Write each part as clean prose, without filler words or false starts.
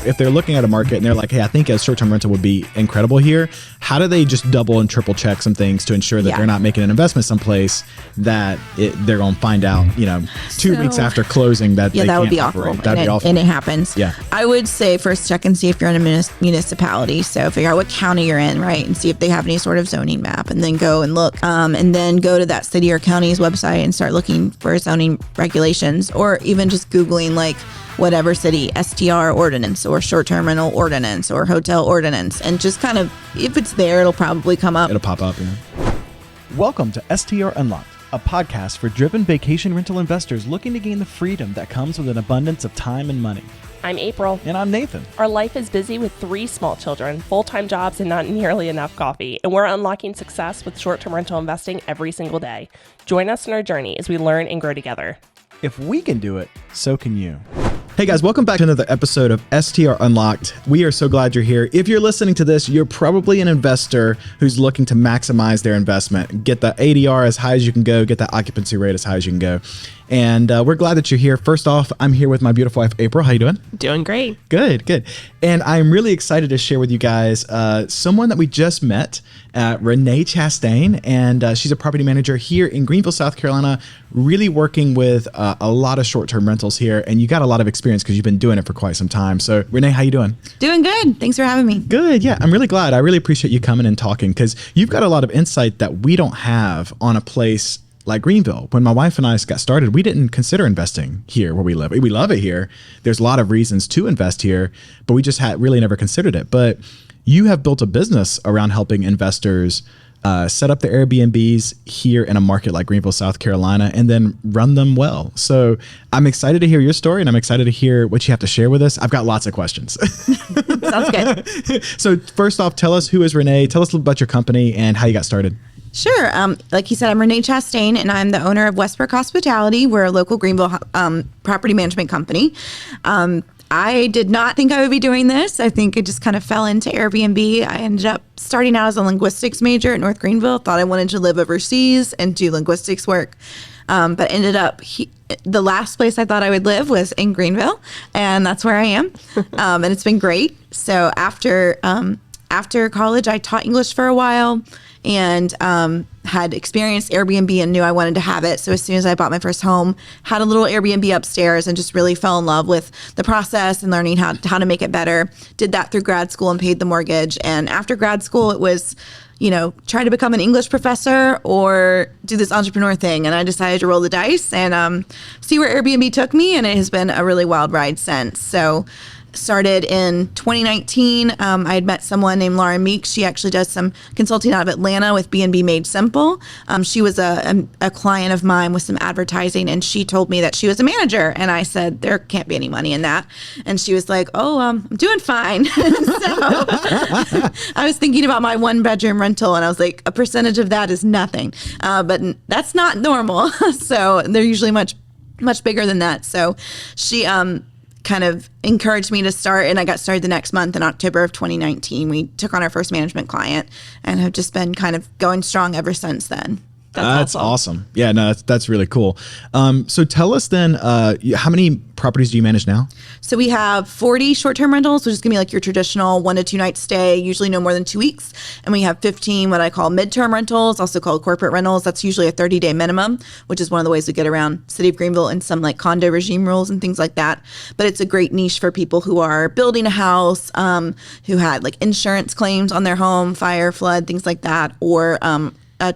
if they're looking at a market and they're like, hey, I think a short-term rental would be incredible here, how do they just double and triple check some things to ensure that they're not making an investment someplace that they're going to find out, 2 weeks after closing that they that can't would be operate? awful. That'd be awful. And it happens. Yeah. I would say first check and see if you're in a municipality. So figure out what county you're in, right? And see if they have any sort of zoning map, and then go and look. And then go to that city or county's website and start looking for zoning regulations, or even just Googling like whatever city STR ordinance or short-term rental ordinance or hotel ordinance, and just kind of, if it's there, it'll probably come up. It'll pop up. Yeah. Welcome to STR Unlocked, a podcast for driven vacation rental investors looking to gain the freedom that comes with an abundance of time and money. I'm April. And I'm Nathan. Our life is busy with 3 small children, full-time jobs, and not nearly enough coffee. And we're unlocking success with short-term rental investing every single day. Join us in our journey as we learn and grow together. If we can do it, so can you. Hey guys, welcome back to another episode of STR Unlocked. We are so glad you're here. If you're listening to this, you're probably an investor who's looking to maximize their investment, get the ADR as high as you can go, get that occupancy rate as high as you can go. And we're glad that you're here. First off, I'm here with my beautiful wife, April. How you doing? Doing great. Good. And I'm really excited to share with you guys someone that we just met, Renee Chastain. And she's a property manager here in Greenville, South Carolina, really working with a lot of short-term rentals here. And you got a lot of experience because you've been doing it for quite some time. So Renee, how you doing? Doing good. Thanks for having me. Good. Yeah, I'm really glad. I really appreciate you coming and talking because you've got a lot of insight that we don't have on a place like Greenville. When my wife and I got started, we didn't consider investing here where we live. We love it here. There's a lot of reasons to invest here, but we just had really never considered it. But you have built a business around helping investors set up their Airbnbs here in a market like Greenville, South Carolina, and then run them well. So I'm excited to hear your story, and I'm excited to hear what you have to share with us. I've got lots of questions. Sounds good. So first off, tell us, who is Renee? Tell us a little about your company and how you got started. Sure. Like you said, I'm Renee Chastain, and I'm the owner of Westbrook Hospitality. We're a local Greenville property management company. I did not think I would be doing this. I think it just kind of fell into Airbnb. I ended up starting out as a linguistics major at North Greenville. Thought I wanted to live overseas and do linguistics work. But ended up, the last place I thought I would live was in Greenville, and that's where I am. And it's been great. So after college, I taught English for a while, and had experienced Airbnb and knew I wanted to have it. So as soon as I bought my first home, had a little Airbnb upstairs and just really fell in love with the process and learning how to make it better. Did that through grad school and paid the mortgage. And after grad school, it was, try to become an English professor or do this entrepreneur thing. And I decided to roll the dice and see where Airbnb took me. And it has been a really wild ride since. So started in 2019. I had met someone named Laura Meeks. She actually does some consulting out of Atlanta with B&B Made Simple. She was a client of mine with some advertising, and she told me that she was a manager. And I said, there can't be any money in that. And she was like, I'm doing fine. So I was thinking about my 1-bedroom rental, and I was like, a percentage of that is nothing. But that's not normal. So they're usually much, much bigger than that. So she kind of encouraged me to start, and I got started the next month in October of 2019. We took on our first management client and have just been kind of going strong ever since then. That's awesome. Yeah, no, that's really cool. So tell us then, how many properties do you manage now? So we have 40 short-term rentals, which is going to be like your traditional 1 to 2 night stay, usually no more than 2 weeks. And we have 15 what I call midterm rentals, also called corporate rentals. That's usually a 30-day minimum, which is one of the ways we get around City of Greenville and some like condo regime rules and things like that. But it's a great niche for people who are building a house, who had like insurance claims on their home, fire, flood, things like that, or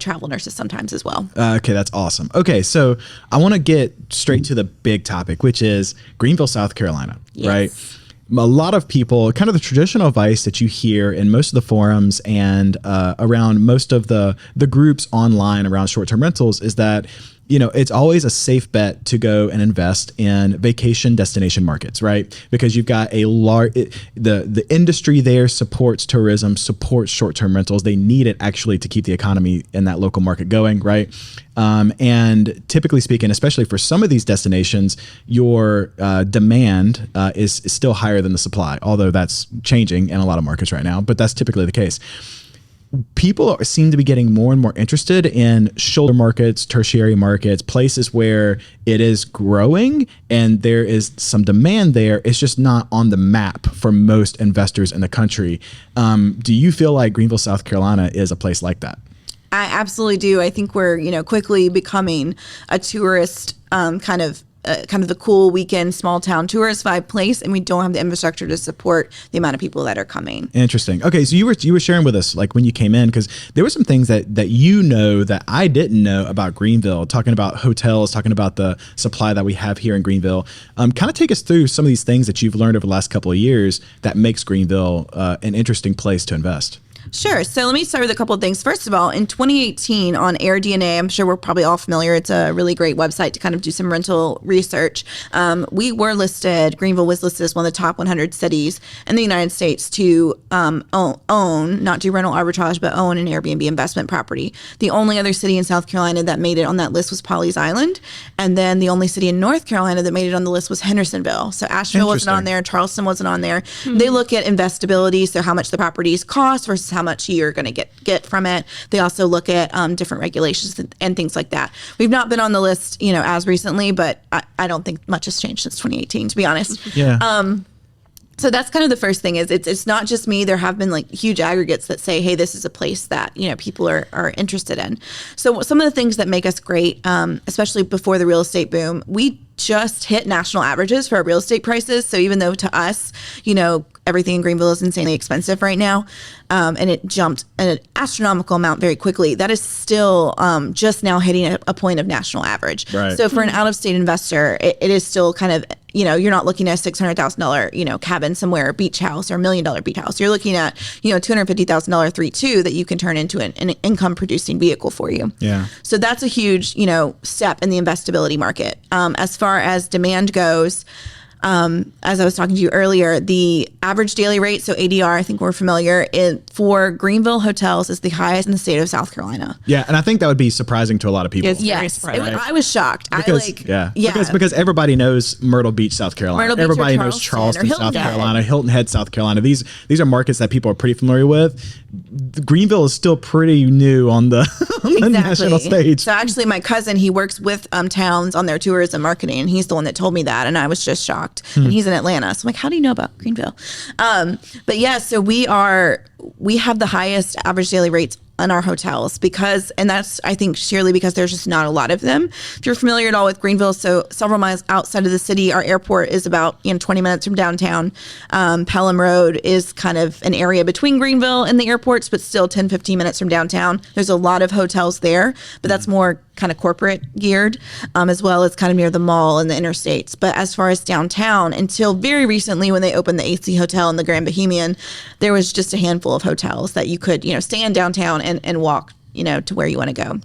travel nurses sometimes as well. Okay, that's awesome. Okay, so I want to get straight to the big topic, which is Greenville, South Carolina, right? A lot of people, kind of the traditional advice that you hear in most of the forums and around most of the groups online around short-term rentals is that it's always a safe bet to go and invest in vacation destination markets, right? Because you've got the industry there supports tourism, supports short-term rentals. They need it actually to keep the economy in that local market going, right? And typically speaking, especially for some of these destinations, your demand is still higher than the supply, although that's changing in a lot of markets right now, but that's typically the case. people seem to be getting more and more interested in shoulder markets, tertiary markets, places where it is growing and there is some demand there. It's just not on the map for most investors in the country. Do you feel like Greenville, South Carolina is a place like that? I absolutely do. I think we're, quickly becoming a tourist kind of the cool weekend small town tourist vibe place, and we don't have the infrastructure to support the amount of people that are coming. Interesting. Okay, so you were sharing with us like when you came in, because there were some things that that I didn't know about Greenville, talking about hotels, talking about the supply that we have here in Greenville. Kind of take us through some of these things that you've learned over the last couple of years that makes Greenville an interesting place to invest. Sure. So let me start with a couple of things. First of all, in 2018 on AirDNA, I'm sure we're probably all familiar. It's a really great website to kind of do some rental research. Greenville was listed as one of the top 100 cities in the United States to own, not do rental arbitrage, but own an Airbnb investment property. The only other city in South Carolina that made it on that list was Pawleys Island. And then the only city in North Carolina that made it on the list was Hendersonville. So Asheville wasn't on there. Charleston wasn't on there. Mm-hmm. They look at investability, so how much the properties cost versus how much you're going to get from it. They also look at different regulations and things like that. We've not been on the list, as recently, but I don't think much has changed since 2018, to be honest. Yeah. So that's kind of the first thing is it's not just me. There have been like huge aggregates that say, hey, this is a place that, people are interested in. So some of the things that make us great, especially before the real estate boom, we just hit national averages for our real estate prices. So even though to us, everything in Greenville is insanely expensive right now, and it jumped an astronomical amount very quickly, that is still just now hitting a point of national average. Right. So for an out-of-state investor, it is still kind of, you're not looking at a $600,000, cabin somewhere, beach house, or $1 million beach house. You're looking at, $250,000 3.2 that you can turn into an income-producing vehicle for you. Yeah. So that's a huge, step in the investability market. As far as demand goes, as I was talking to you earlier, the average daily rate, so ADR, I think we're familiar, for Greenville hotels is the highest in the state of South Carolina. Yeah, and I think that would be surprising to a lot of people. Yes, I was shocked. Because everybody knows Myrtle Beach, South Carolina. Everybody knows Charleston, South Carolina, Hilton Head, South Carolina. These are markets that people are pretty familiar with. Greenville is still pretty new on the national stage. So actually, my cousin, he works with towns on their tourism marketing, and he's the one that told me that, and I was just shocked. And he's in Atlanta, so I'm like, how do you know about Greenville? But yeah, so we have the highest average daily rates in our hotels and that's, I think, sheerly because there's just not a lot of them. If you're familiar at all with Greenville, so several miles outside of the city, our airport is about 20 minutes from downtown. Pelham Road is kind of an area between Greenville and the airports, but still 10, 15 minutes from downtown. There's a lot of hotels there, but that's more kind of corporate geared, as well as kind of near the mall and the interstates. But as far as downtown, until very recently when they opened the AC Hotel and the Grand Bohemian, there was just a handful of hotels that you could, stay in downtown and walk, to where you want to go.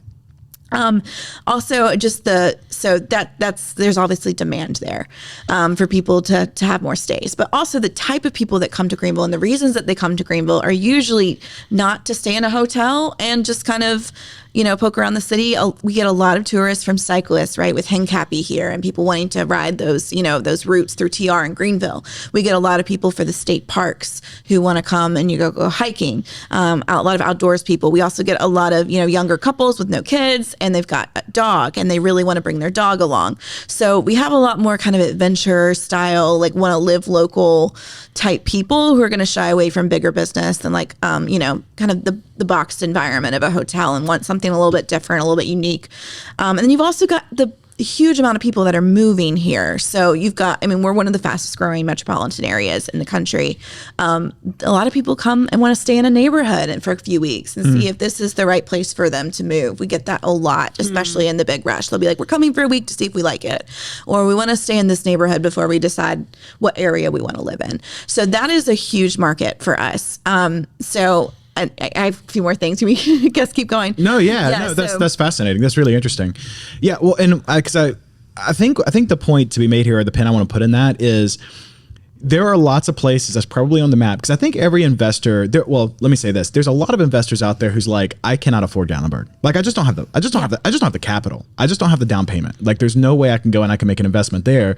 Also just there's obviously demand there, for people to have more stays, but also the type of people that come to Greenville and the reasons that they come to Greenville are usually not to stay in a hotel and just kind of, poke around the city. We get a lot of tourists from cyclists, right, with Hencappy here and people wanting to ride those, those routes through TR in Greenville. We get a lot of people for the state parks who want to come and go hiking. A lot of outdoors people. We also get a lot of, younger couples with no kids and they've got a dog and they really want to bring their dog along. So we have a lot more kind of adventure style, like want to live local type people who are going to shy away from bigger business than like, kind of the boxed environment of a hotel and want something a little bit different, a little bit unique. And then you've also got the huge amount of people that are moving here. So you've got, we're one of the fastest growing metropolitan areas in the country. A lot of people come and want to stay in a neighborhood for a few weeks and see if this is the right place for them to move. We get that a lot, especially in the big rush. They'll be like, we're coming for a week to see if we like it. Or we want to stay in this neighborhood before we decide what area we want to live in. So that is a huge market for us. I have a few more things. We guess keep going. That's fascinating. That's really interesting. Yeah, well, and because I think the point to be made here, or the pin I want to put in that is there are lots of places that's probably on the map. Because I think every investor, let me say this: there's a lot of investors out there who's like, I cannot afford Gatlinburg. Like, I just don't have the capital. I just don't have the down payment. Like, there's no way I can go and I can make an investment there.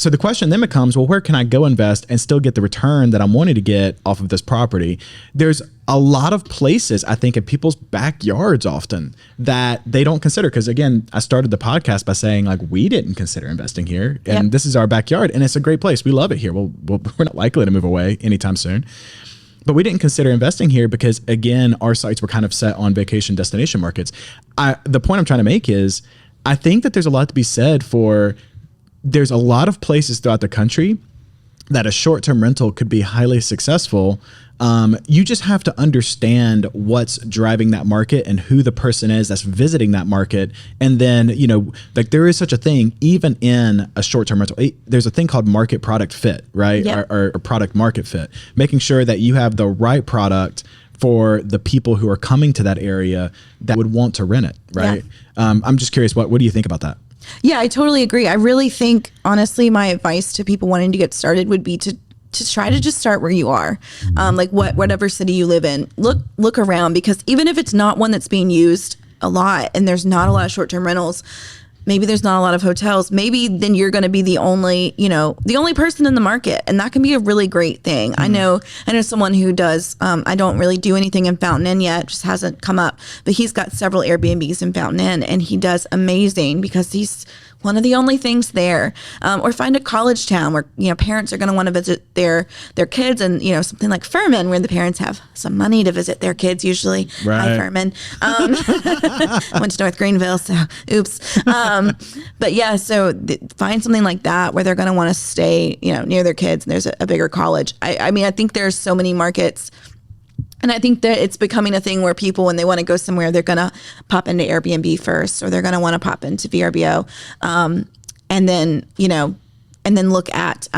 So the question then becomes, well, where can I go invest and still get the return that I'm wanting to get off of this property? There's a lot of places, I think, in people's backyards often that they don't consider. Because again, I started the podcast by saying like, we didn't consider investing here, and this is our backyard, and it's a great place. We love it here. We're not likely to move away anytime soon. But we didn't consider investing here because, again, our sites were kind of set on vacation destination markets. The point I'm trying to make is I think that there's a lot to be said for there's a lot of places throughout the country that a short-term rental could be highly successful. You just have to understand what's driving that market and who the person is that's visiting that market. And then, like there is such a thing, even in a short-term rental, there's a thing called market product fit, right? Yeah. Or product market fit, making sure that you have the right product for the people who are coming to that area that would want to rent it, right? Yeah. I'm just curious, what do you think about that? Yeah, I totally agree. I really think, honestly, my advice to people wanting to get started would be to try to just start where you are. Like whatever city you live in, look around, because even if it's not one that's being used a lot and there's not a lot of short-term rentals, maybe there's not a lot of hotels, maybe then you're going to be the only person in the market. And that can be a really great thing. I know someone who does, I don't really do anything in Fountain Inn yet, just hasn't come up, but he's got several Airbnbs in Fountain Inn, and he does amazing because he's one of the only things there. Or find a college town where, parents are going to want to visit their kids, and, something like Furman, where the parents have some money to visit their kids usually. Right. Hi, Furman. Went to North Greenville, so oops. But yeah, so find something like that where they're going to want to stay, near their kids, and there's a bigger college. I mean, I think there's so many markets. And I think that it's becoming a thing where people, when they want to go somewhere, they're going to pop into Airbnb first, or they're going to want to pop into VRBO. And then look at,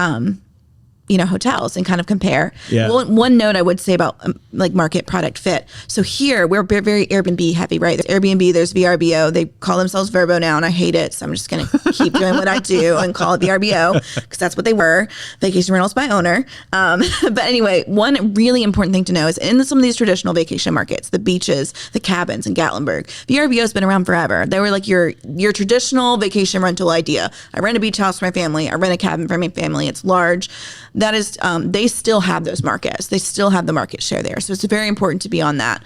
hotels and kind of compare. Yeah. One note I would say about like market product fit. So here we're very Airbnb heavy, right? There's Airbnb, there's VRBO. They call themselves Verbo now, and I hate it. So I'm just going to keep doing what I do and call it VRBO, because that's what they were, vacation rentals by owner. But anyway, one really important thing to know is in some of these traditional vacation markets, the beaches, the cabins in Gatlinburg, VRBO has been around forever. They were like your traditional vacation rental idea. I rent a beach house for my family. I rent a cabin for my family. It's large. That is, they still have those markets. They still have the market share there. So it's very important to be on that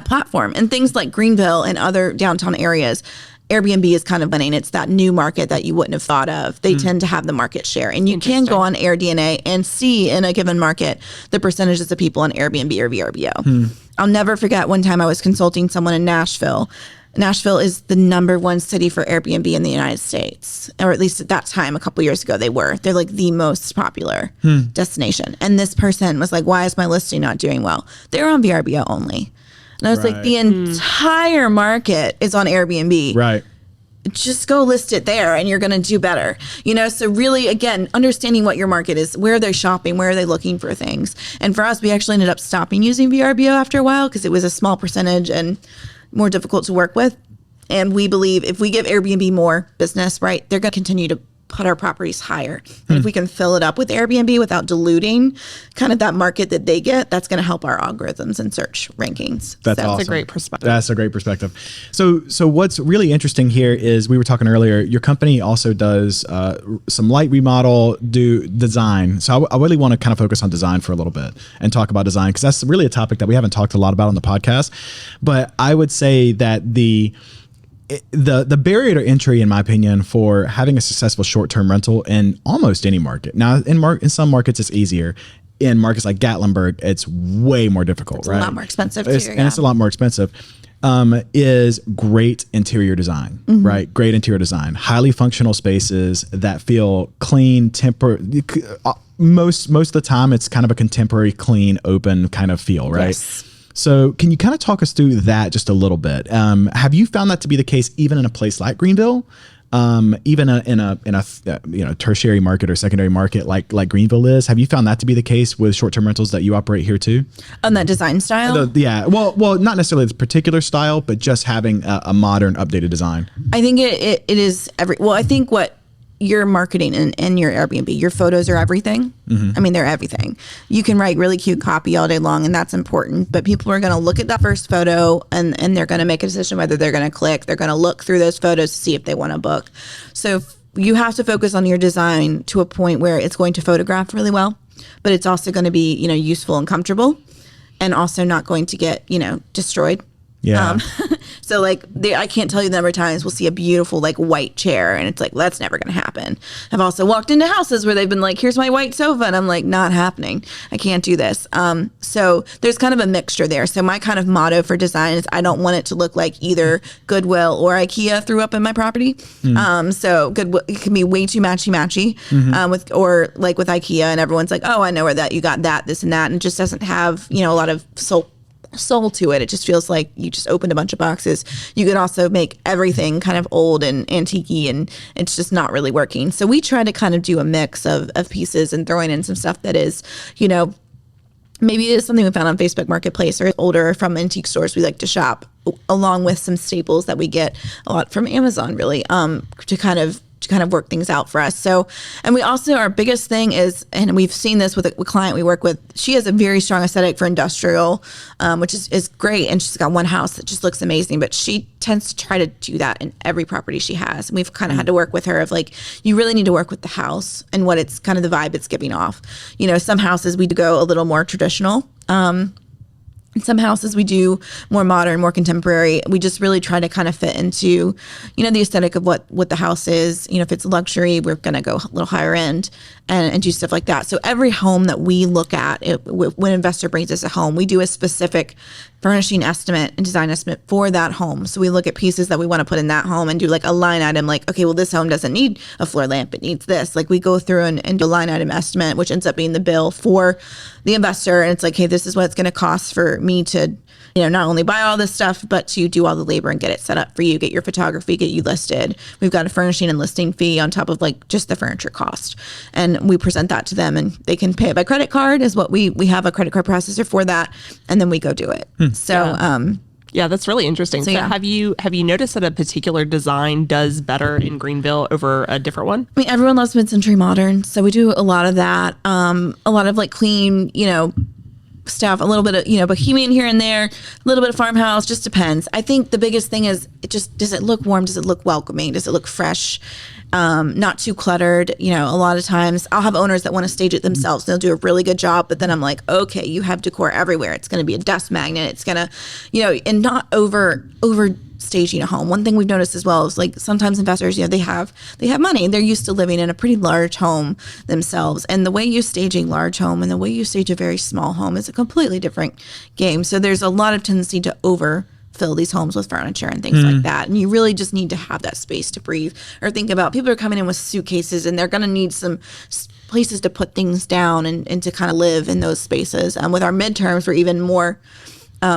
platform. And things like Greenville and other downtown areas, Airbnb is kind of winning. It's that new market that you wouldn't have thought of. They tend to have the market share. And you can go on AirDNA and see in a given market the percentages of people on Airbnb or VRBO. I'll never forget one time I was consulting someone in Nashville. Nashville is the #1 city for Airbnb in the United States, or at least at that time, a couple years ago, they're like the most popular destination. And this person was like, why is my listing not doing well? They're on VRBO only. And I was like, the entire market is on Airbnb. Right. Just go list it there and you're going to do better. So really, again, understanding what your market is, where are they shopping, where are they looking for things. And for us, we actually ended up stopping using VRBO after a while because it was a small percentage and more difficult to work with. And we believe if we give Airbnb more business, right, they're going to continue to put our properties higher. And if we can fill it up with Airbnb without diluting kind of that market that they get, that's going to help our algorithms and search rankings. That's awesome. That's a great perspective. That's a great perspective. So what's really interesting here is we were talking earlier, your company also does some light remodel, do design. So I really want to kind of focus on design for a little bit and talk about design, because that's really a topic that we haven't talked a lot about on the podcast. But I would say that the barrier to entry, in my opinion, for having a successful short-term rental in almost any market. Now, in some markets, it's easier. In markets like Gatlinburg, it's way more difficult, It's right? a lot more expensive too. And it's a lot more expensive. Is great interior design, right? Great interior design, highly functional spaces that feel clean, most of the time, it's kind of a contemporary, clean, open kind of feel, right? Yes. So can you kind of talk us through that just a little bit? Have you found that to be the case even in a place like Greenville? Even in a tertiary market or secondary market like Greenville is? Have you found that to be the case with short-term rentals that you operate here too? On that design style? Yeah. Well, not necessarily this particular style, but just having a modern, updated design. I think it is I think what your marketing and your Airbnb, your photos are everything. I mean, they're everything. You can write really cute copy all day long, and that's important, but people are going to look at that first photo and they're going to make a decision whether they're going to click. They're going to look through those photos to see if they want to book. So you have to focus on your design to a point where it's going to photograph really well, but it's also going to be, useful and comfortable, and also not going to get, destroyed. Yeah. So like I can't tell you the number of times we'll see a beautiful like white chair and it's like, well, that's never going to happen. I've also walked into houses where they've been like, here's my white sofa. And I'm like, not happening. I can't do this. So there's kind of a mixture there. So my kind of motto for design is I don't want it to look like either Goodwill or IKEA threw up in my property. So Goodwill, it can be way too matchy with IKEA, and everyone's like, oh, I know where that you got that, this and that. And it just doesn't have, a lot of soul to it. It just feels like you just opened a bunch of boxes. You could also make everything kind of old and antique, and it's just not really working. So we try to kind of do a mix of pieces and throwing in some stuff that is, maybe it is something we found on Facebook Marketplace or older from antique stores we like to shop, along with some staples that we get a lot from Amazon, really, to kind of work things out for us. So, and we also, our biggest thing is, and we've seen this with a client we work with, she has a very strong aesthetic for industrial, which is great. And she's got one house that just looks amazing, but she tends to try to do that in every property she has. And we've kind of had to work with her of like, you really need to work with the house and what it's kind of the vibe it's giving off. Some houses we go a little more traditional. In some houses we do more modern, more contemporary. We just really try to kind of fit into, the aesthetic of what the house is. If it's luxury, we're going to go a little higher end and do stuff like that. So every home that we look at, when an investor brings us a home, we do a specific furnishing estimate and design estimate for that home. So we look at pieces that we want to put in that home and do like a line item, like, okay, well, this home doesn't need a floor lamp. It needs this. Like we go through and do a line item estimate, which ends up being the bill for the investor. And it's like, hey, this is what it's going to cost for me to, not only buy all this stuff, but to do all the labor and get it set up for you, get your photography, get you listed. We've got a furnishing and listing fee on top of like just the furniture cost. And we present that to them and they can pay it by credit card is what we have a credit card processor for that. And then we go do it. So, yeah, that's really interesting. So have you noticed that a particular design does better in Greenville over a different one? I mean, everyone loves mid-century modern. So we do a lot of that. A lot of like clean, stuff, a little bit of, bohemian here and there, a little bit of farmhouse, just depends. I think the biggest thing is does it look warm? Does it look welcoming? Does it look fresh? Not too cluttered. A lot of times I'll have owners that want to stage it themselves. They'll do a really good job, but then I'm like, okay, you have decor everywhere. It's going to be a dust magnet. It's going to, and not over staging a home. One thing we've noticed as well is like sometimes investors, they have money. They're used to living in a pretty large home themselves. And the way you stage a large home and the way you stage a very small home is a completely different game. So there's a lot of tendency to overfill these homes with furniture and things like that. And you really just need to have that space to breathe or think about. People are coming in with suitcases and they're going to need some places to put things down and to kind of live in those spaces. With our midterms, we're even more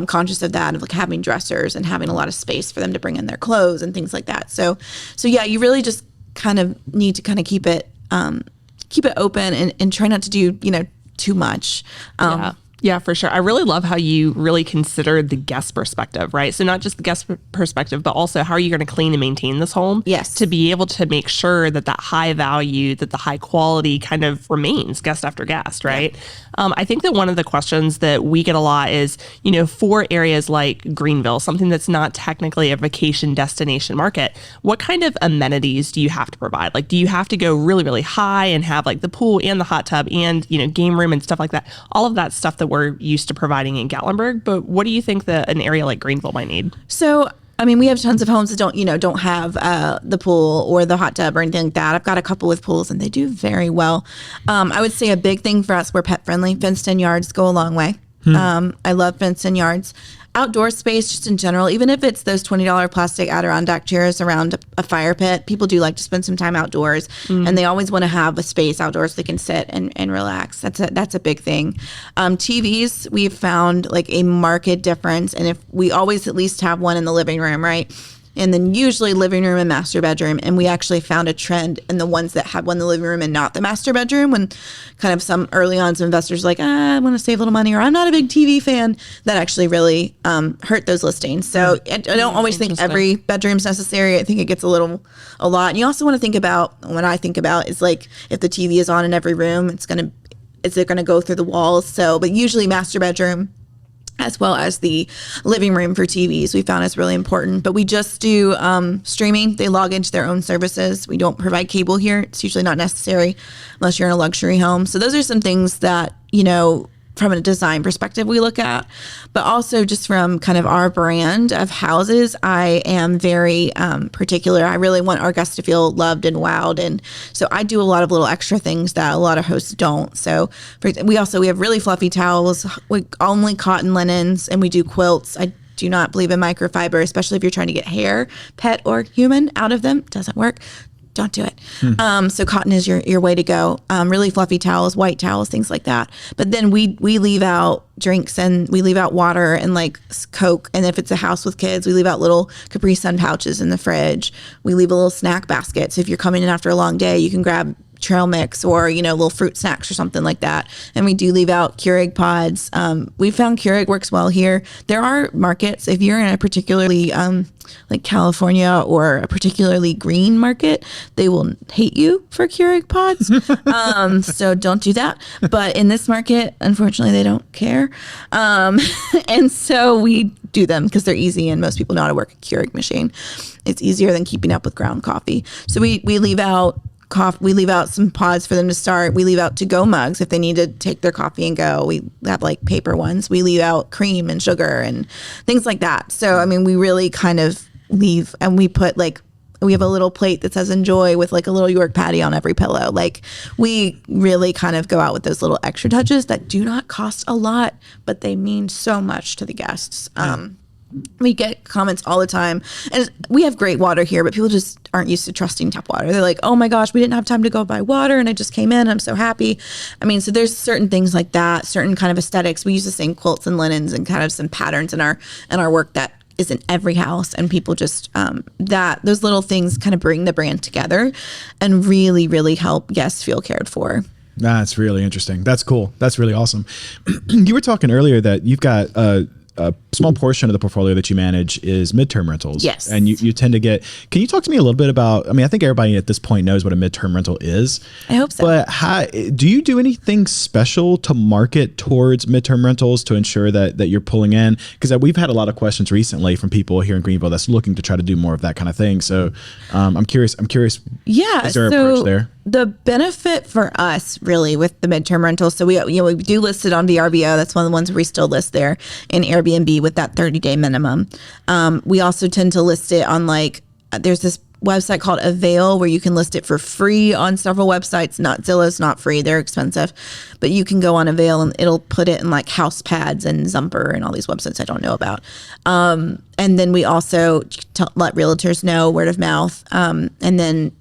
conscious of that, of like having dressers and having a lot of space for them to bring in their clothes and things like that. So yeah, you really just kind of need to kind of keep it open and try not to do, too much. Yeah, for sure. I really love how you really considered the guest perspective, right? So not just the guest perspective, but also how are you going to clean and maintain this home? Yes. To be able to make sure that high value, that the high quality kind of remains guest after guest, right? Yeah. I think that one of the questions that we get a lot is, for areas like Greenville, something that's not technically a vacation destination market, what kind of amenities do you have to provide? Like, do you have to go really, really high and have like the pool and the hot tub and, game room and stuff like that? All of that stuff that we're used to providing in Gatlinburg, but what do you think that an area like Greenville might need? So, I mean, we have tons of homes that don't have the pool or the hot tub or anything like that. I've got a couple with pools and they do very well. I would say a big thing for us, we're pet friendly. Fenced-in yards go a long way. I love fenced-in yards. Outdoor space, just in general, even if it's those $20 plastic Adirondack chairs around a fire pit, people do like to spend some time outdoors, and they always want to have a space outdoors they can sit and relax. That's a big thing. TVs, we've found like a marked difference, and if we always at least have one in the living room, right? And then usually living room and master bedroom. And we actually found a trend in the ones that had one in the living room and not the master bedroom, when kind of some early on some investors like, I want to save a little money, or I'm not a big TV fan. That actually really hurt those listings. So I don't always think every bedroom's necessary. I think it gets a lot. And you also want to think about, what I think about is like, if the TV is on in every room, is it going to go through the walls? So, but usually master bedroom, as well as the living room for TVs. We found is really important, but we just do streaming. They log into their own services. We don't provide cable here. It's usually not necessary unless you're in a luxury home. So those are some things that, from a design perspective we look at, but also just from kind of our brand of houses, I am very particular. I really want our guests to feel loved and wowed. And so I do a lot of little extra things that a lot of hosts don't. So we have really fluffy towels, only cotton linens, and we do quilts. I do not believe in microfiber, especially if you're trying to get hair, pet or human, out of them. Doesn't work. Don't do it. So cotton is your way to go. Really fluffy towels, white towels, things like that. But then we leave out drinks, and we leave out water and like Coke. And if it's a house with kids, we leave out little Capri Sun pouches in the fridge. We leave a little snack basket. So if you're coming in after a long day, you can grab trail mix or little fruit snacks or something like that. And we do leave out Keurig pods. We found Keurig works well here. There are markets, if you're in a particularly like California or a particularly green market, they will hate you for Keurig pods. So don't do that. But in this market, unfortunately, they don't care. And so we do them because they're easy, and most people know how to work a Keurig machine. It's easier than keeping up with ground coffee. So we leave out we leave out some pods for them to start. We leave out to-go mugs if they need to take their coffee and go. We have like paper ones. We leave out cream and sugar and things like that. So, we really kind of leave, and we have a little plate that says enjoy with like a little York patty on every pillow. Like, we really kind of go out with those little extra touches that do not cost a lot, but they mean so much to the guests. We get comments all the time, and we have great water here, but people just aren't used to trusting tap water. They're like, oh my gosh, we didn't have time to go buy water, and I just came in, I'm so happy. So there's certain things like that, certain kind of aesthetics. We use the same quilts and linens and kind of some patterns in our work that is in every house, and people just those little things kind of bring the brand together and really, really help guests feel cared for. That's really interesting. That's cool. That's really awesome. You were talking earlier that you've got a small portion of the portfolio that you manage is midterm rentals. Yes. And you tend to get, can you talk to me a little bit about, I think everybody at this point knows what a midterm rental is. I hope so. But do you do anything special to market towards midterm rentals to ensure that you're pulling in? Because we've had a lot of questions recently from people here in Greenville that's looking to try to do more of that kind of thing. So I'm curious. Yeah. Is there an approach there? The benefit for us really with the midterm rentals, so we do list it on VRBO. That's one of the ones we still list there, in Airbnb with that 30-day minimum. We also tend to list it on there's this website called Avail where you can list it for free on several websites. Not Zillow's not free, they're expensive, but you can go on Avail and it'll put it in like House Pads and Zumper and all these websites I don't know about. And then we also let realtors know, word of mouth, and then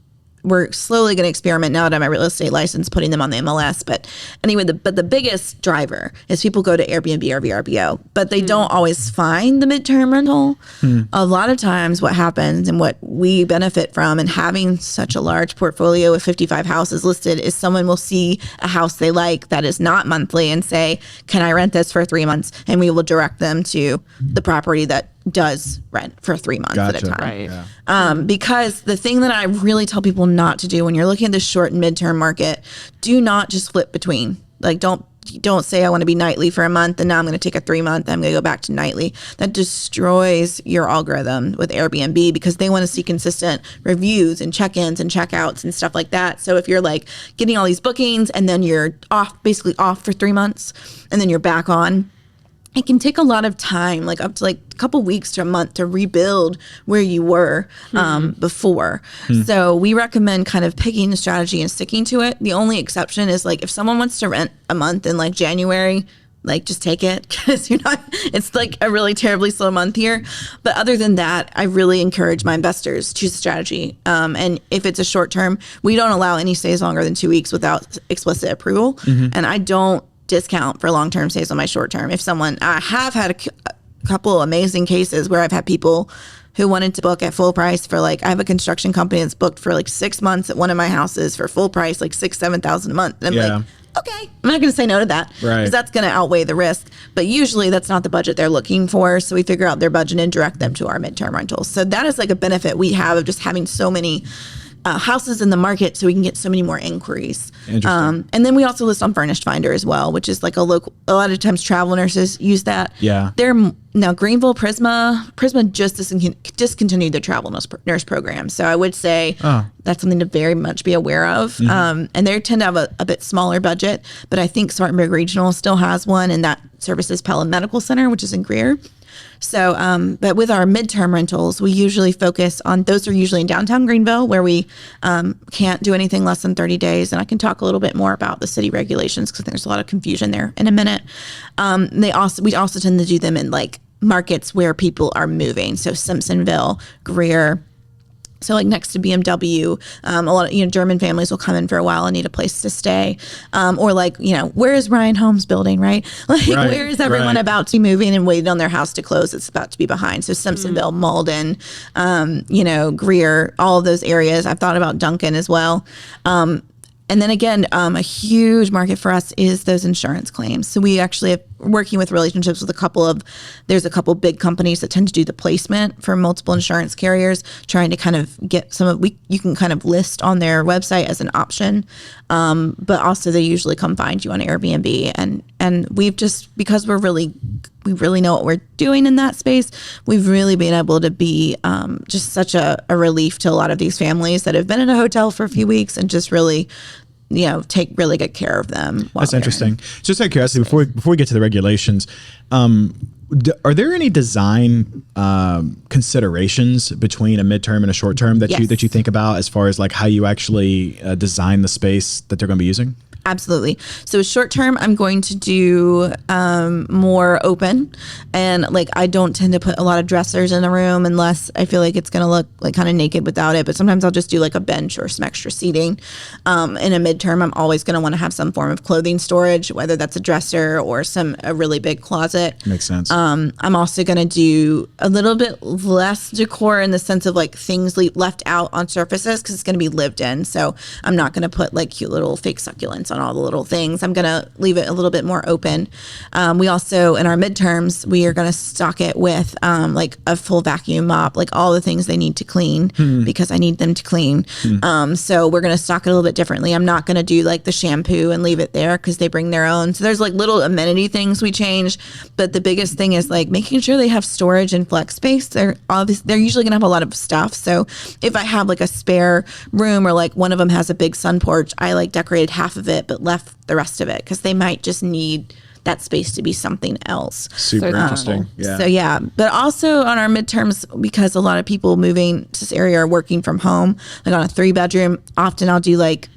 we're slowly going to experiment now that I have my real estate license, putting them on the MLS. But anyway, the biggest driver is people go to Airbnb or VRBO, but they don't always find the midterm rental. A lot of times what happens and what we benefit from in having such a large portfolio with 55 houses listed is someone will see a house they like that is not monthly and say, can I rent this for 3 months? And we will direct them to the property that does rent for 3 months at a time. Right. Yeah. Because the thing that I really tell people not to do when you're looking at the short and midterm market, do not just flip between. Like, don't say I want to be nightly for a month and now I'm going to take a 3 month. I'm going to go back to nightly. That destroys your algorithm with Airbnb because they want to see consistent reviews and check-ins and check-outs and stuff like that. So if you're like getting all these bookings and then you're basically off for 3 months and then you're back on, it can take a lot of time, like up to like a couple weeks to a month to rebuild where you were before. So we recommend kind of picking a strategy and sticking to it. The only exception is like if someone wants to rent a month in like January, like just take it because it's like a really terribly slow month here. But other than that, I really encourage my investors choose a strategy. And if it's a short term, we don't allow any stays longer than 2 weeks without explicit approval. And I don't discount for long-term stays on my short-term. I have had a couple amazing cases where I've had people who wanted to book at full price for I have a construction company that's booked for 6 months at one of my houses for full price, like $6,000-$7,000 a month. And I'm like, okay, I'm not going to say no to that because that's going to outweigh the risk. But usually that's not the budget they're looking for. So we figure out their budget and direct them to our midterm rentals. So that is like a benefit we have of just having so many houses in the market so we can get so many more inquiries. Interesting. And then we also list on Furnished Finder as well, which is like a lot of times travel nurses use that. Yeah. Now Greenville Prisma just discontinued their travel nurse program. So I would say that's something to very much be aware of. And they tend to have a bit smaller budget, but I think Spartanburg Regional still has one, and that services Pelham Medical Center, which is in Greer. So, but with our midterm rentals, we usually focus on, those are usually in downtown Greenville, where we can't do anything less than 30 days. And I can talk a little bit more about the city regulations because there's a lot of confusion there in a minute. We also tend to do them in like markets where people are moving. So Simpsonville, Greer. So like next to BMW, a lot of, German families will come in for a while and need a place to stay. Or like, where is Ryan Holmes building, right? Like where is everyone about to be moving and waiting on their house to close? It's about to be behind. So Simpsonville, Malden, Greer, all of those areas. I've thought about Duncan as well. And then again, a huge market for us is those insurance claims. So we actually are working with relationships with there's a couple big companies that tend to do the placement for multiple insurance carriers, trying to kind of get you can kind of list on their website as an option. But also they usually come find you on Airbnb. And we've just, because we really know what we're doing in that space, we've really been able to be just such a relief to a lot of these families that have been in a hotel for a few weeks and just really take really good care of them. That's interesting. Just out of curiosity, before we get to the regulations, are there any design considerations between a midterm and a short term that you think about as far as like how you actually design the space that they're going to be using? Absolutely. So short term, I'm going to do more open, and like I don't tend to put a lot of dressers in the room unless I feel like it's going to look like kind of naked without it. But sometimes I'll just do like a bench or some extra seating. In a midterm, I'm always going to want to have some form of clothing storage, whether that's a dresser or a really big closet. Makes sense. I'm also going to do a little bit less decor in the sense of like things left out on surfaces because it's going to be lived in. So I'm not going to put like cute little fake succulents on all the little things. I'm going to leave it a little bit more open. We also, in our midterms, we are going to stock it with like a full vacuum mop, like all the things they need to clean because I need them to clean. So we're going to stock it a little bit differently. I'm not going to do like the shampoo and leave it there because they bring their own. So there's like little amenity things we change. But the biggest thing is like making sure they have storage and flex space. They're usually going to have a lot of stuff. So if I have like a spare room or like one of them has a big sun porch, I like decorated half of it but left the rest of it because they might just need that space to be something else. Super interesting. Yeah. So but also on our midterms, because a lot of people moving to this area are working from home, like on a 3-bedroom, often I'll do like,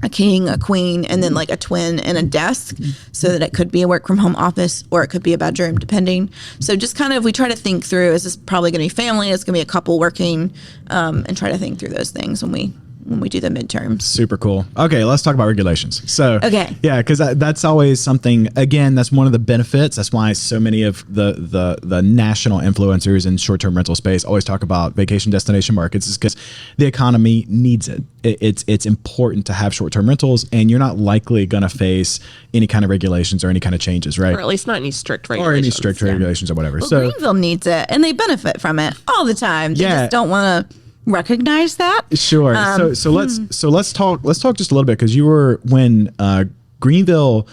a king, a queen, and then like a twin and a desk so that it could be a work from home office or it could be a bedroom, depending. So just kind of, we try to think through, is this probably going to be family? It's going to be a couple working, and try to think through those things when we do the midterms. Super cool. Okay, let's talk about regulations. So, yeah, because that's always something, again, that's one of the benefits. That's why so many of the national influencers in short-term rental space always talk about vacation destination markets, is because the economy needs it. It's important to have short-term rentals, and you're not likely going to face any kind of regulations or any kind of changes, right? Or at least not any strict regulations. Or any strict regulations or whatever. Well, Greenville needs it, and they benefit from it all the time. They just don't want to recognize that. Sure. So let's talk just a little bit, because you were, when Greenville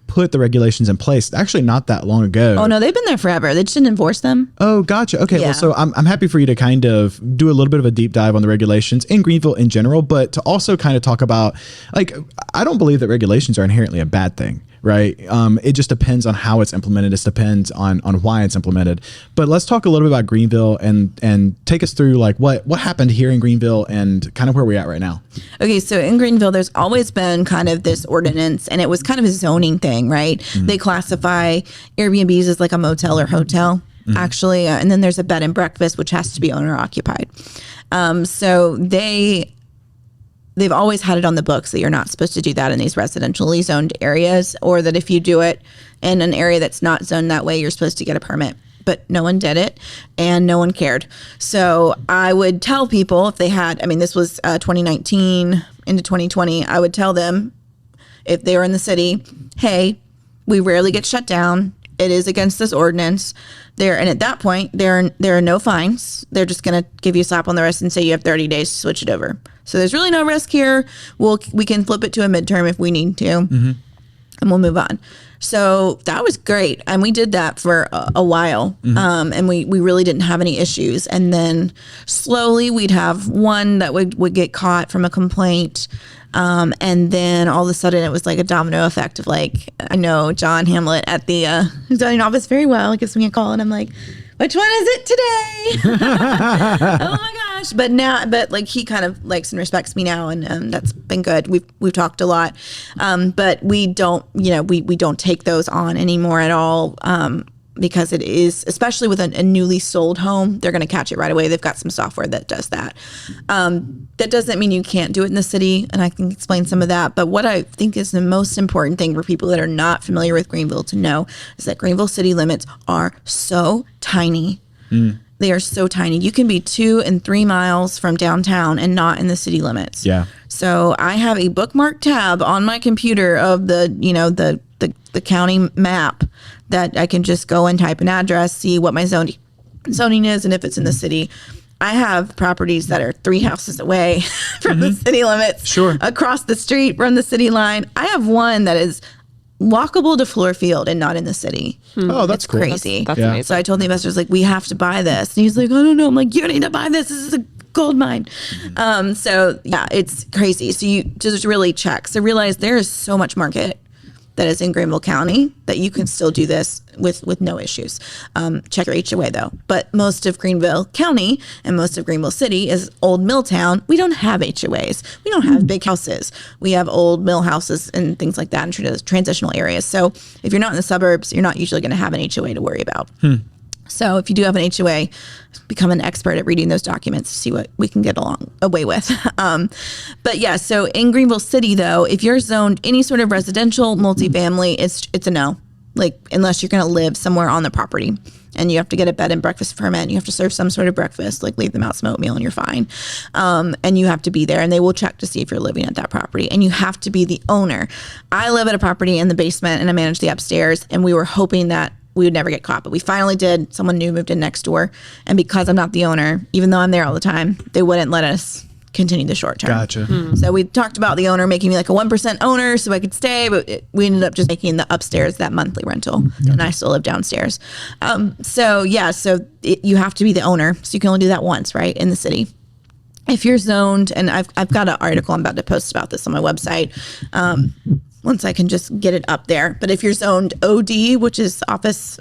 put the regulations in place, actually not that long ago. Oh no, they've been there forever. They just didn't enforce them. Oh, gotcha. Okay. Yeah. Well, so I'm happy for you to kind of do a little bit of a deep dive on the regulations in Greenville in general, but to also kind of talk about, like, I don't believe that regulations are inherently a bad thing. Right. It just depends on how it's implemented. It depends on why it's implemented. But let's talk a little bit about Greenville and take us through like what happened here in Greenville and kind of where we're at right now. Okay. So in Greenville, there's always been kind of this ordinance, and it was kind of a zoning thing, right? They classify Airbnbs as like a motel or hotel, actually. And then there's a bed and breakfast, which has to be owner occupied. So they've always had it on the books that you're not supposed to do that in these residentially zoned areas, or that if you do it in an area that's not zoned that way, you're supposed to get a permit. But no one did it, and no one cared. So I would tell people, if they had, this was 2019 into 2020, I would tell them, if they were in the city, hey, we rarely get shut down. it is against this ordinance. And at that point, there are no fines. They're just going to give you a slap on the wrist and say you have 30 days to switch it over. So there's really no risk here. We can flip it to a midterm if we need to, and we'll move on. So that was great. And we did that for a while. And we really didn't have any issues. And then slowly we'd have one that would get caught from a complaint. And then all of a sudden it was like a domino effect of like, I know John Hamlet at the zoning office very well. He gives me a call and I'm like, which one is it today? Oh my gosh. But like he kind of likes and respects me now, and that's been good. We've talked a lot. But we don't, we don't take those on anymore at all. Because it is, especially with a newly sold home, they're going to catch it right away. They've got some software that does that. That doesn't mean you can't do it in the city, and I can explain some of that. But what I think is the most important thing for people that are not familiar with Greenville to know is that Greenville city limits are so tiny. They are so tiny. You can be 2 and 3 miles from downtown and not in the city limits. Yeah. So I have a bookmark tab on my computer of the county map that I can just go and type an address, see what my zoning is, and if it's in the city. I have properties that are 3 houses away from the city limits. Sure. Across the street from the city line. I have one that is walkable to Floor Field and not in the city. Oh, that's cool. Crazy. That's Yeah. amazing. So I told the investors, like, we have to buy this. And he's like, I don't know. I'm like, you need to buy this. This is a gold mine. So yeah, it's crazy. So you just really check. So realize there is so much market that is in Greenville County that you can still do this with no issues. Check your HOA though. But most of Greenville County and most of Greenville City is old mill town. We don't have HOAs. We don't have big houses. We have old mill houses and things like that in transitional areas. So if you're not in the suburbs, you're not usually going to have an HOA to worry about. So if you do have an HOA, become an expert at reading those documents to see what we can get away with. But yeah, so in Greenville City though, if you're zoned any sort of residential, multifamily, it's a no. Like unless you're going to live somewhere on the property and you have to get a bed and breakfast permit and you have to serve some sort of breakfast, like leave them out some oatmeal and you're fine. And you have to be there and they will check to see if you're living at that property, and you have to be the owner. I live at a property in the basement and I manage the upstairs, and we were hoping that we would never get caught, but we finally did. Someone new moved in next door, and because I'm not the owner, even though I'm there all the time, they wouldn't let us continue the short term. Gotcha. So we talked about the owner making me like a 1% owner so I could stay, but we ended up just making the upstairs that monthly rental, and I still live downstairs. So you have to be the owner, so you can only do that once, right, in the city. If you're zoned, and I've got an article I'm about to post about this on my website, once I can just get it up there. But if you're zoned OD, which is office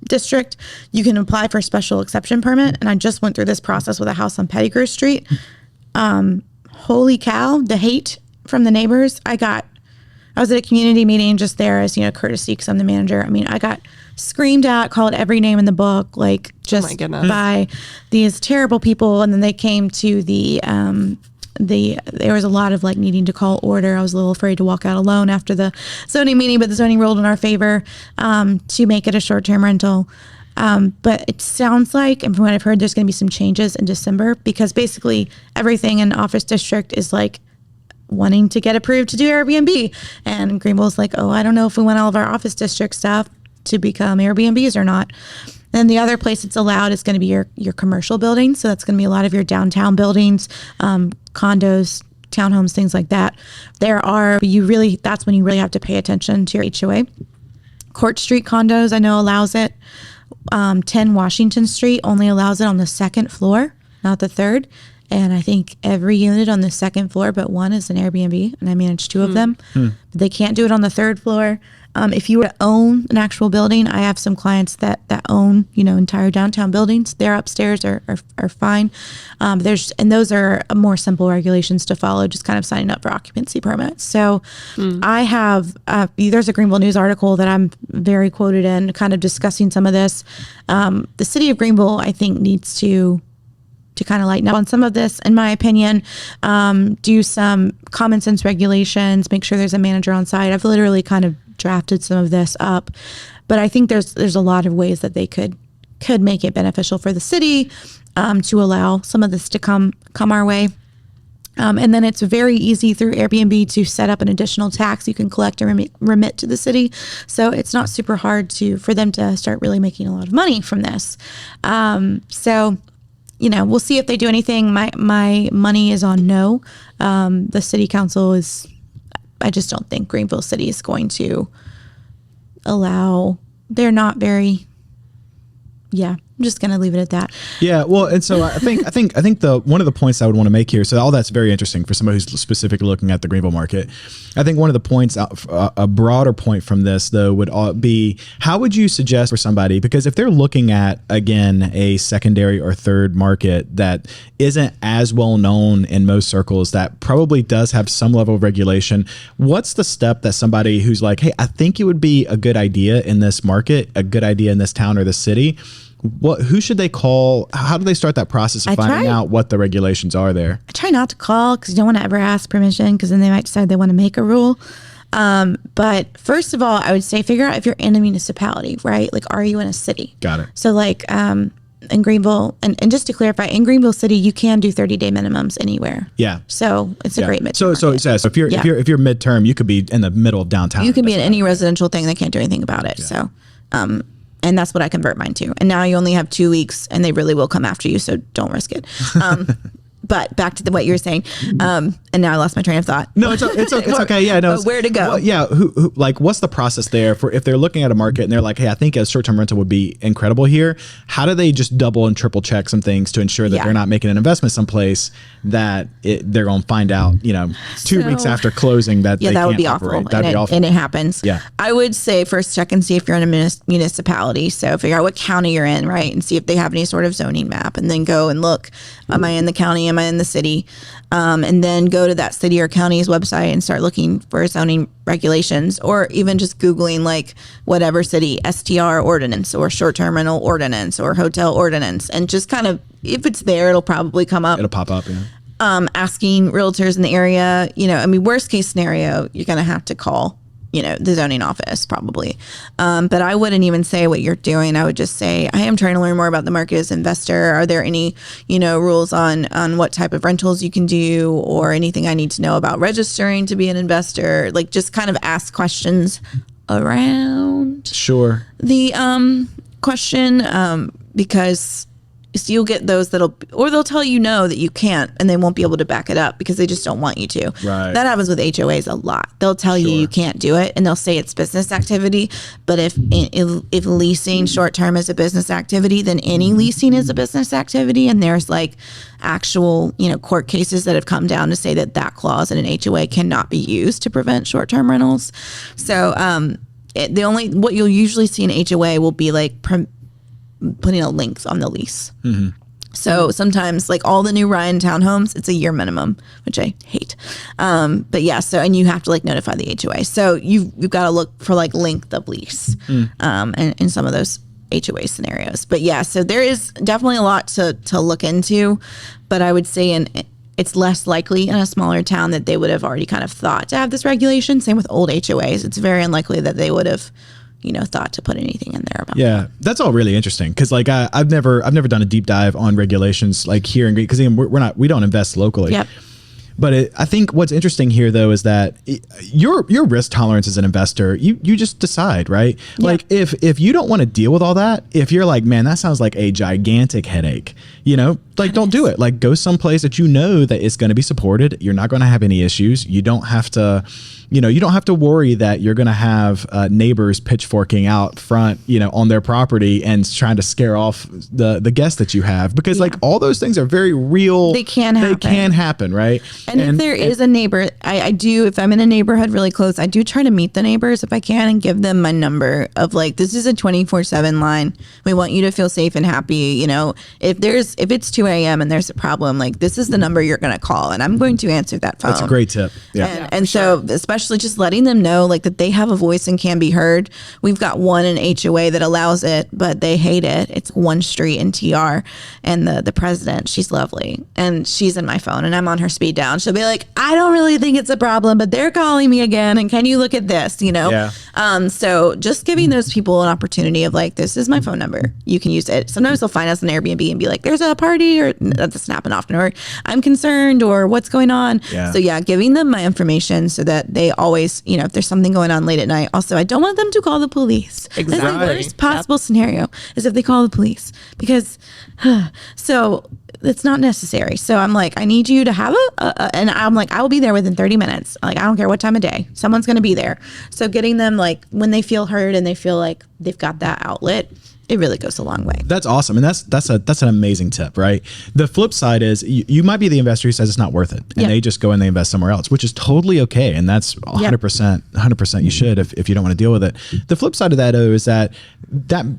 district, you can apply for a special exception permit. And I just went through this process with a house on Pettigrew Street. Holy cow, the hate from the neighbors. I was at a community meeting just there as, courtesy because I'm the manager. I mean, I got screamed at, called every name in the book, like just by these terrible people. And then they came to there was a lot of like needing to call order. I was a little afraid to walk out alone after the zoning meeting, but the zoning ruled in our favor to make it a short-term rental. But it sounds like, and from what I've heard, there's going to be some changes in December, because basically everything in office district is like wanting to get approved to do Airbnb. And Greenville's like, oh, I don't know if we want all of our office district stuff to become Airbnbs or not. And the other place it's allowed is going to be your commercial buildings. So that's going to be a lot of your downtown buildings, condos, townhomes, things like that. That's when you really have to pay attention to your HOA. Court Street condos, I know, allows it. 10 Washington Street only allows it on the second floor, not the third. And I think every unit on the second floor but one is an Airbnb, and I manage 2 of them. They can't do it on the third floor. If you were to own an actual building, I have some clients that own, entire downtown buildings. Their upstairs are fine. And those are more simple regulations to follow, just kind of signing up for occupancy permits. So I have, there's a Greenville News article that I'm very quoted in, kind of discussing some of this. The city of Greenville, I think, needs to kind of lighten up on some of this, in my opinion, do some common sense regulations, make sure there's a manager on site. I've literally kind of drafted some of this up, but I think there's a lot of ways that they could make it beneficial for the city to allow some of this to come our way. And then it's very easy through Airbnb to set up an additional tax you can collect and remit to the city. So it's not super hard for them to start really making a lot of money from this. So, we'll see if they do anything. My money is on no. The city council I just don't think Greenville City is going to allow, they're not very, I'm just going to leave it at that. Yeah, well, and so I think the one of the points I would want to make here, so all that's very interesting for somebody who's specifically looking at the Greenville market. I think one of the points, a broader point from this though, would be how would you suggest for somebody, because if they're looking at, again, a secondary or third market that isn't as well known in most circles, that probably does have some level of regulation, what's the step that somebody who's like, hey, I think it would be a good idea in this market, a good idea in this town or this city, who should they call? How do they start that process of finding out what the regulations are there? I try not to call because you don't want to ever ask permission, because then they might decide they want to make a rule. But first of all, I would say figure out if you're in a municipality, right? Like, are you in a city? Got it. So like in Greenville, and just to clarify, in Greenville City, you can do 30-day minimums anywhere. Yeah. So it's a great midterm. So if you're midterm, you could be in the middle of downtown. You can be in any residential thing. They can't do anything about it. Yeah. So, and that's what I convert mine to. And now you only have 2 weeks, and they really will come after you. So don't risk it. But back to what you were saying. And now I lost my train of thought. No, it's okay. Yeah, no. Where to go? Well, yeah. Who like, what's the process there for if they're looking at a market and they're like, hey, I think a short-term rental would be incredible here. How do they just double and triple check some things to ensure that they're not making an investment someplace that they're going to find out, 2 weeks after closing that they that would can't be operate. awful. That'd be awful. And it happens. Yeah. I would say first check and see if you're in a municipality. So figure out what county you're in, right? And see if they have any sort of zoning map, and then go and look, am I in the county? Am I in the city? And then go to that city or county's website and start looking for zoning regulations, or even just Googling like whatever city STR ordinance or short-term rental ordinance or hotel ordinance, and just kind of, if it's there, it'll probably come up. It'll pop up, yeah. Asking realtors in the area, worst case scenario, you're going to have to call, the zoning office probably. But I wouldn't even say what you're doing. I would just say, I am trying to learn more about the market as an investor. Are there any, rules on what type of rentals you can do, or anything I need to know about registering to be an investor? Like, just kind of ask questions around the question, because so you'll get those they'll tell that you can't, and they won't be able to back it up because they just don't want you to. Right. That happens with HOAs a lot. They'll tell you can't do it, and they'll say it's business activity. But if leasing short term is a business activity, then any leasing is a business activity. And there's like actual court cases that have come down to say that clause in an HOA cannot be used to prevent short term rentals. So what you'll usually see in HOA will be like putting a link on the lease. Mm-hmm. So sometimes, like all the new Ryan townhomes, it's a year minimum, which I hate. But yeah, and you have to like notify the HOA. So you've got to look for like length of lease, and in some of those HOA scenarios. But yeah, so there is definitely a lot to look into. But I would say it's less likely in a smaller town that they would have already kind of thought to have this regulation. Same with old HOAs. It's very unlikely that they would have thought to put anything in there about that. That's all really interesting, because like I've never done a deep dive on regulations like here in Greenville, because we don't invest locally. Yep. But I think what's interesting here though is that your risk tolerance as an investor, you just decide, right? Yeah. Like if you don't want to deal with all that, if you're like, man, that sounds like a gigantic headache, like don't do it. Like go someplace that that it's going to be supported. You're not going to have any issues. You don't have to. You don't have to worry that you're going to have neighbors pitchforking out front, on their property and trying to scare off the guests that you have, because like all those things are very real. They can happen, right? And if there is a neighbor, I do, if I'm in a neighborhood really close, I do try to meet the neighbors if I can and give them my number of like, this is a 24/7 line. We want you to feel safe and happy. If it's 2 a.m. and there's a problem, like this is the number you're going to call, and I'm going to answer that phone. That's a great tip. Yeah. And so especially just letting them know like that they have a voice and can be heard. We've got one in HOA that allows it, but they hate it. It's one street in TR, and the president, she's lovely, and she's in my phone, and I'm on her speed dial. She'll be like, I don't really think it's a problem, but they're calling me again, and can you look at this? Yeah. So just giving those people an opportunity of like, this is my phone number. You can use it. Sometimes they'll find us on Airbnb and be like, there's a party, or that doesn't happen often, or I'm concerned, or what's going on. Yeah. So yeah, giving them my information so that they always, you know, if there's something going on late at night. Also, I don't want them to call the police. Exactly. That's the worst possible scenario is if they call the police, because so it's not necessary. So I'm like, I need you to have and I'm like, I will be there within 30 minutes. Like, I don't care what time of day, someone's going to be there. So getting them, like, when they feel heard and they feel like they've got that outlet, it really goes a long way. That's awesome. And that's an amazing tip, right? The flip side is you might be the investor who says it's not worth it, and they just go and they invest somewhere else, which is totally okay. And that's 100% you should if you don't want to deal with it. The flip side of that, though, is that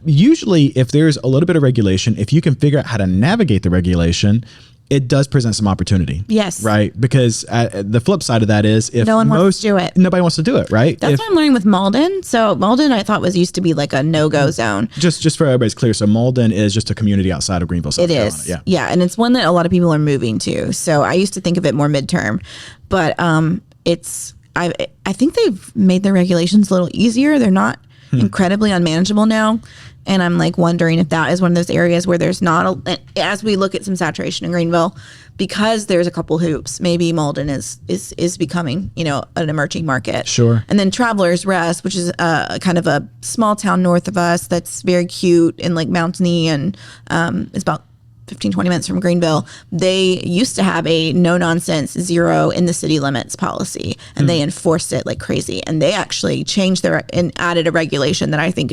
usually if there's a little bit of regulation, if you can figure out how to navigate the regulation, it does present some opportunity. Yes. Right? Because the flip side of that is if no one wants to do it. Nobody wants to do it, right? That's what I'm learning with Malden. So Malden, I thought used to be like a no-go zone. Just for everybody's clear, so Malden is just a community outside of Greenville, South Carolina. It is. Yeah. And it's one that a lot of people are moving to. So I used to think of it more midterm, but I think they've made the regulations a little easier. They're not incredibly unmanageable now. And I'm like wondering if that is one of those areas where there's not, as we look at some saturation in Greenville, because there's a couple hoops, maybe Malden is becoming, you know, an emerging market. Sure. And then Travelers Rest, which is kind of a small town north of us that's very cute and like mountainy, and it's about 15, 20 minutes from Greenville. They used to have a no nonsense, zero in the city limits policy, and they enforced it like crazy. And they actually changed and added a regulation that I think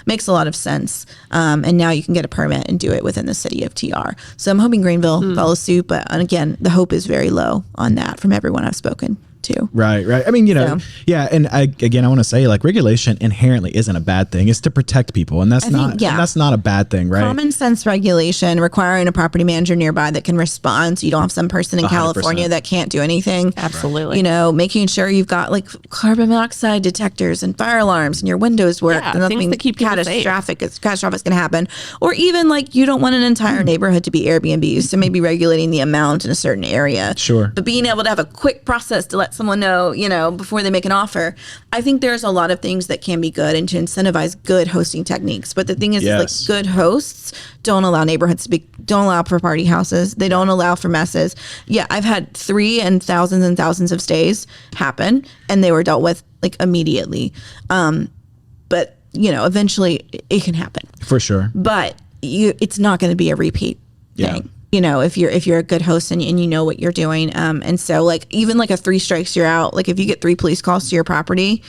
makes a lot of sense. And now you can get a permit and do it within the city of TR. So I'm hoping Greenville follows suit, but again, the hope is very low on that from everyone I've spoken to. Right. I mean, you know, and I want to say, like, regulation inherently isn't a bad thing. It's to protect people, and that's not a bad thing, right? Common sense regulation requiring a property manager nearby that can respond, so you don't have some person in 100%. California that can't do anything. Absolutely. You know, making sure you've got like carbon monoxide detectors and fire alarms and your windows work. Yeah, things that keep people safe. Catastrophic going to happen. Or even like you don't want an entire neighborhood to be Airbnbs, so maybe regulating the amount in a certain area. Sure. But being able to have a quick process to let someone know, you know, before they make an offer. I think there's a lot of things that can be good and to incentivize good hosting techniques. But the thing is, like, good hosts don't allow neighborhoods don't allow for party houses. They don't allow for messes. Yeah, I've had 3 and thousands of stays happen, and they were dealt with like immediately. But you know, eventually it can happen For sure. But it's not going to be a repeat thing. You know, if you're a good host and you know what you're doing. And so like, even like a 3 strikes, you're out. Like if you get 3 police calls to your property,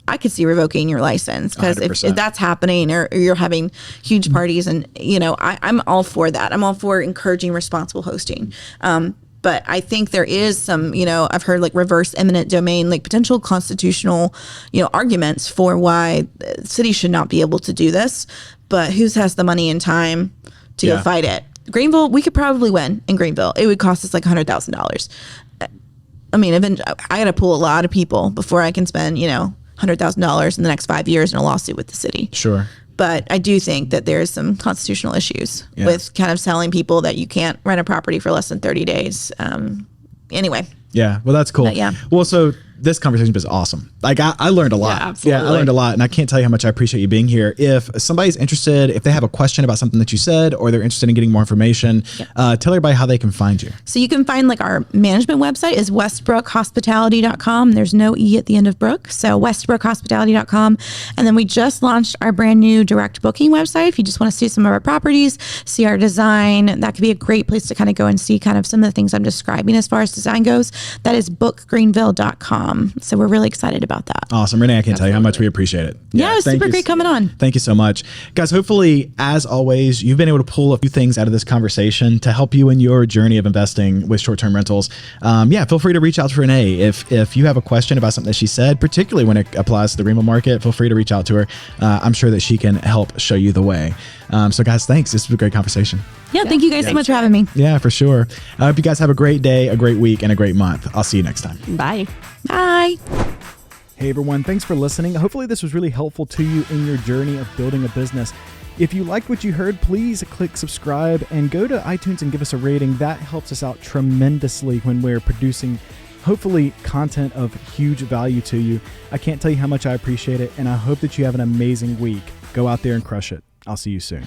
I could see revoking your license, because if that's happening, or you're having huge parties, and you know, I'm all for that. I'm all for encouraging responsible hosting. But I think there is some, you know, I've heard like reverse eminent domain, like potential constitutional, you know, arguments for why cities should not be able to do this. But who has the money and time to go fight it? Greenville, we could probably win in Greenville. It would cost us like $100,000. I mean, I got to pull a lot of people before I can spend, you know, $100,000 in the next 5 years in a lawsuit with the city. Sure. But I do think that there's some constitutional issues with kind of telling people that you can't rent a property for less than 30 days. Anyway. Yeah. Well, that's cool. But yeah. Well, so this conversation was awesome. Like I learned a lot. Yeah, absolutely. I learned a lot, and I can't tell you how much I appreciate you being here. If somebody's interested, if they have a question about something that you said, or they're interested in getting more information, tell everybody how they can find you. So you can find like our management website is westbrookhospitality.com. There's no E at the end of Brook. So westbrookhospitality.com. And then we just launched our brand new direct booking website. If you just want to see some of our properties, see our design, that could be a great place to kind of go and see kind of some of the things I'm describing as far as design goes. That is bookgreenville.com. So we're really excited about that. Awesome. Renee, I can't tell you how much we appreciate it. Yeah, it was super great coming on. Thank you so much. Guys, hopefully, as always, you've been able to pull a few things out of this conversation to help you in your journey of investing with short-term rentals. Feel free to reach out to Renee. If you have a question about something that she said, particularly when it applies to the Greenville market, feel free to reach out to her. I'm sure that she can help show you the way. So guys, thanks. This was a great conversation. Yeah, thank you guys so much for having me. Yeah, for sure. I hope you guys have a great day, a great week, and a great month. I'll see you next time. Bye. Bye. Hey everyone, thanks for listening. Hopefully this was really helpful to you in your journey of building a business. If you liked what you heard, please click subscribe and go to iTunes and give us a rating. That helps us out tremendously when we're producing Hopefully content of huge value to you. I can't tell you how much I appreciate it, and I hope that you have an amazing week. Go out there and crush it. I'll see you soon.